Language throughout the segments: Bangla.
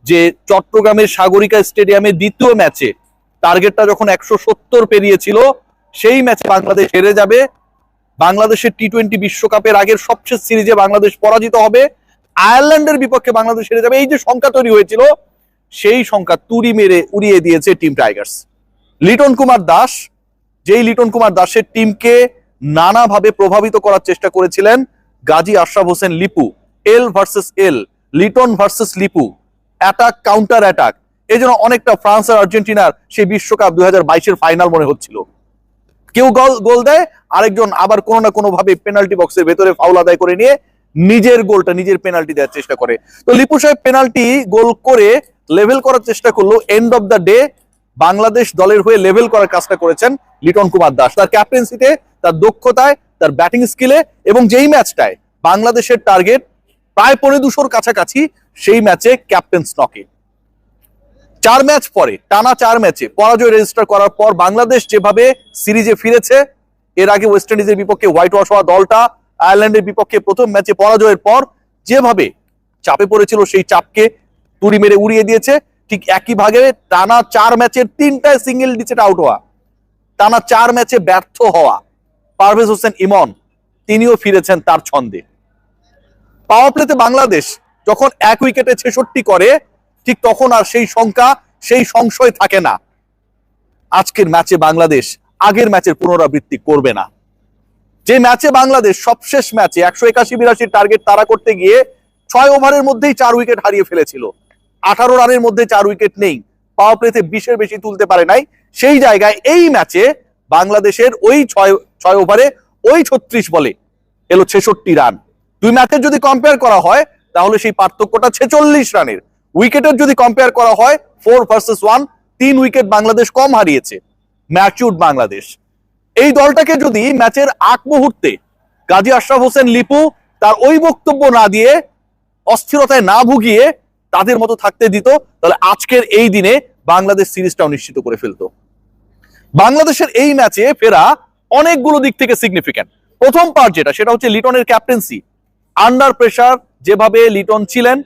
যে চট্টগ্রামের সাগরিকা স্টেডিয়ামে দ্বিতীয় ম্যাচে টার্গেটটা যখন 170 পেরিয়েছিল, সেই ম্যাচে বাংলাদেশ হেরে যাবে। বাংলাদেশের টি-20 বিশ্বকাপের আগের সবচেয়ে সিরিজে বাংলাদেশ পরাজিত হবে, আয়ারল্যান্ডের বিপক্ষে বাংলাদেশ হেরে যাবে। এই যে সংখ্যা তৈরি হয়েছিল, সেই সংখ্যা তুড়ি মেরে উড়িয়ে দিয়েছে টিম টাইগার্স। লিটন কুমার দাস, যেই লিটন কুমার দাসের টিমকে নানাভাবে প্রভাবিত করার চেষ্টা করেছিলেন Gazi Ashraf Hossain Lipu, L versus L, Liton versus Lipu, attack counter attack, এই জন্য অনেকটা ফ্রান্স আর আর্জেন্টিনার সেই বিশ্বকাপ 2022-এর ফাইনাল মনে হচ্ছিল। কেউ গোল দেয়, আরেকজন আবার কোনো না কোনো ভাবে পেনাল্টি বক্সের ভেতরে ফাউল আদায় করে নিয়ে নিজের গোলটা নিজের পেনাল্টি দেওয়ার চেষ্টা করে। তো লিপু সাহেব পেনাল্টি গোল করে লেভেল করার চেষ্টা করলো। End of the day Bangladesh দলের হয়ে লেভেল করার কাজটা করেছেন লিটন কুমার দাস, তার ক্যাপ্টেন্সিতে, তার দক্ষতায়, তার ব্যাটিং স্কিলে। এবং যেই ম্যাচটায় বাংলাদেশের টার্গেট প্রায় 250 কাছাকাছি, সেই ম্যাচে ক্যাপ্টেন্স নকে। 4 ম্যাচ পরে, টানা 4 ম্যাচে পরাজয় রেজিস্টার করার পর বাংলাদেশ যেভাবে সিরিজে ফিরেছে, এর আগে ওয়েস্ট ইন্ডিজের বিপক্ষে হোয়াইট ওয়াশ হওয়া দলটা আয়ারল্যান্ডের বিপক্ষে প্রথম ম্যাচে পরাজয়ের পর যেভাবে চাপে পড়েছিল, সেই চাপকে তুড়ি মেরে উড়িয়ে দিয়েছে। ঠিক একই ভাগে টানা 4 ম্যাচের 3টায় সিঙ্গেল ডিজিট আউট হওয়া, টানা 4 ম্যাচে ব্যর্থ হওয়া পারভেজ হোসেন ইমন, তিনিও ফিরেছেন তার ছন্দে। পাওয়ার প্লেতে বাংলাদেশ যখন 1 উইকেটে 66 করে, ঠিক তখন আর সেই সংখ্যা, সেই সংশয় থাকে না। আজকের ম্যাচে বাংলাদেশ আগের ম্যাচের পুনরাবৃত্তি করবে না। যে ম্যাচে বাংলাদেশ সবশেষ ম্যাচে 181-82 টার্গেট তারা করতে গিয়ে 6 ওভারের মধ্যেই 4 উইকেট হারিয়ে ফেলেছিল, 18 রানের মধ্যে 4 উইকেট নেই, পাওয়ার প্লেতে 20-এর বেশি তুলতে পারে নাই। সেই জায়গায় এই ম্যাচে বাংলাদেশের ওই 6 ওভারে ওই 36 বলে এলো 66 রান। 2 ম্যাচের যদি কম্পেয়ার করা হয়, তাহলে সেই পার্থক্যটা 46 রানের। উইকেটের যদি কম্পেয়ার করা হয়, 4 ভার্সেস 1, 3 উইকেট বাংলাদেশ কম হারিয়েছে। ম্যাচুড বাংলাদেশ। এই দলটাকে যদি ম্যাচের আগ মুহূর্তে গাজী আশরাফ হোসেন লিপু তার ওই বক্তব্য না দিয়ে, অস্থিরতায় না ভুগিয়ে তাদের মতো থাকতে দিত, তাহলে আজকের এই দিনে বাংলাদেশ সিরিজটাও নিশ্চিত করে ফেলতো। বাংলাদেশের এই ম্যাচে ফেরা অনেকগুলো দিক থেকে সিগনিফিক্যান্ট। প্রথম পার্ট যেটা, সেটা হচ্ছে লিটনের ক্যাপ্টেন্সি। আন্ডার প্রেসার যেভাবে লিটন ছিলেন,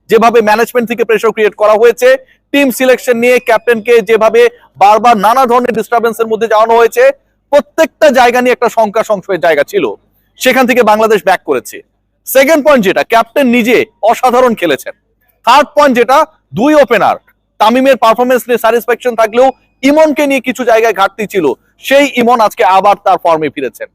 যেভাবে ম্যানেজমেন্ট থেকে প্রেসার ক্রিয়েট করা হয়েছে, টিম সিলেকশন নিয়ে ক্যাপ্টেনকে যেভাবে বারবার নানা ধরনের ডিস্টারবেন্সের মধ্যে যাওয়ানো হয়েছে, প্রত্যেকটা জায়গা নিয়ে একটা শঙ্কা সংশয়ের জায়গা ছিল, সেখান থেকে বাংলাদেশ ব্যাক করেছে। সেকেন্ড পয়েন্ট যেটা, ক্যাপ্টেন নিজে অসাধারণ খেলেছেন। থার্ড পয়েন্ট যেটা, 2 ওপেনার, তামিমের পারফরমেন্স নিয়ে স্যাটিসফ্যাকশন থাকলেও ইমনকে নিয়ে কিছু জায়গায় ঘাটতি ছিল, সেই ইমন আজকে আবার তার ফর্মে ফিরেছেন।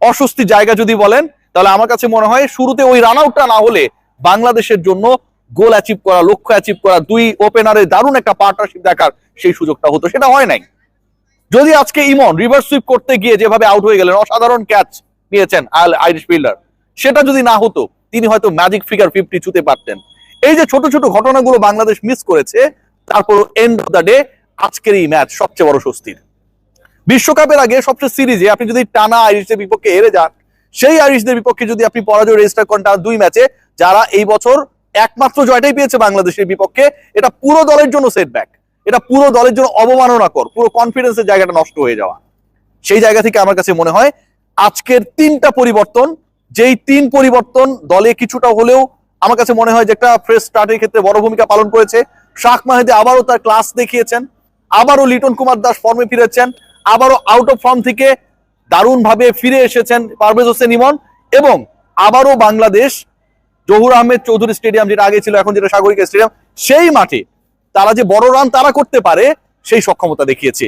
অস্বস্তি জায়গা যদি বলেন, তাহলে আমার কাছে মনে হয় শুরুতে ওই রান আউটটা না হলে বাংলাদেশের জন্য গোল অ্যাচিভ করা, লক্ষ্য অ্যাচিভ করা, 2 ওপেনারের দারুণ একটা পার্টনারশিপ দেখার সেই সুযোগটা হতো, সেটা হয় নাই। যদি আজকে ইমন রিভার্স সুইপ করতে গিয়ে যেভাবে আউট হয়ে গেলেন, অসাধারণ ক্যাচ নিয়েছেন আইরিশ ফিল্ডার, সেটা যদি না হতো, তিনি হয়তো ম্যাজিক ফিগার 50 ছুঁতে পারতেন। এই যে ছোট ছোট ঘটনাগুলো বাংলাদেশ মিস করেছে, তারপর এন্ড অফ দ্য ডে আজকের এই ম্যাচ সবচেয়ে বড় স্বস্তির। বিশ্বকাপের আগে সবচেয়ে সিরিজে আপনি যদি টানা আইরিশদের বিপক্ষে হেরে যান, সেই আইরিশদের বিপক্ষে যদি আপনি পরাজয় রেজিস্টার করেন টানা 2 ম্যাচে, যারা এই বছর একমাত্র জয়টাই পেয়েছে বাংলাদেশের বিপক্ষে, এটা পুরো দলের জন্য সেটব্যাক, এটা পুরো দলের জন্য অবমাননাকর, পুরো কনফিডেন্সের জায়গাটা নষ্ট হয়ে যাওয়া। সেই জায়গা থেকে আমার কাছে মনে হয় আজকের 3টা পরিবর্তন, যেই 3 পরিবর্তন দলে কিছুটা হলেও আমার কাছে মনে হয় যে একটা ফ্রেশ স্টার্টের ক্ষেত্রে বড় ভূমিকা পালন করেছে। শাহ মাহেদী আবারও তার ক্লাস দেখিয়েছেন, আবারও লিটন কুমার দাস ফর্মে ফিরেছেন, আবারও আউট অফ ফর্ম থেকে দারুণ ভাবে ফিরে এসেছেন পারভেজ হোসেন ইমন, এবং আবারও বাংলাদেশ জহুর আহমেদ চৌধুরী স্টেডিয়াম, যেটা আগে ছিল এখন যেটা সাগরিকা স্টেডিয়াম, সেই মাঠে তারা যে বড় রান তারা করতে পারে, সেই সক্ষমতা দেখিয়েছে।